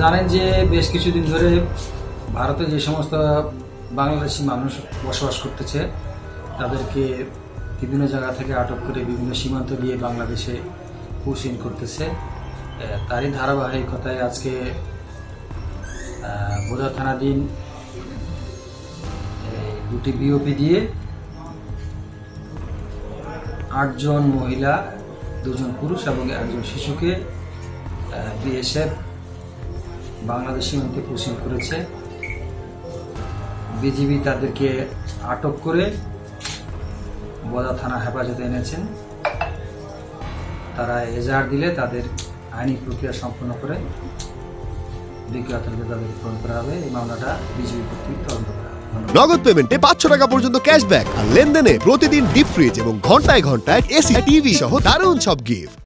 জানেন যে বেশ কিছুদিন ধরে ভারতে যে সমস্ত বাংলাদেশি মানুষ বসবাস করতেছে তাদেরকে বিভিন্ন জায়গা থেকে আটক করে বিভিন্ন সীমান্ত দিয়ে বাংলাদেশে পুশিং করতেছে। তারই ধারাবাহিকতায় আজকে বোদা থানাধীন দুটি বিওপি দিয়ে 8 জন মহিলা, 2 জন পুরুষ এবং 1 জন শিশুকে বিএসএফ বাংলাদেশ সীমান্তে পুশিং করেছে। বিজিবি তাদেরকে আটক করে বোদা থানা হেফাজতে এনেছেন। তারা এজাহার দিলে তাদের আইনি প্রক্রিয়া সম্পন্ন করে বিজ্ঞ আদালতে তাদের গ্রহণ করা হবে। এই মামলাটা বিজিবি কর্তৃক তদন্ত করা হবে। নগদ পেমেন্টে 500 টাকা পর্যন্ত ক্যাশব্যাক আর লেনদেনে প্রতিদিন ডিপ ফ্রিজ এবং ঘন্টায় ঘন্টায় এসি টিভি সহ দারুণ সব গিফট।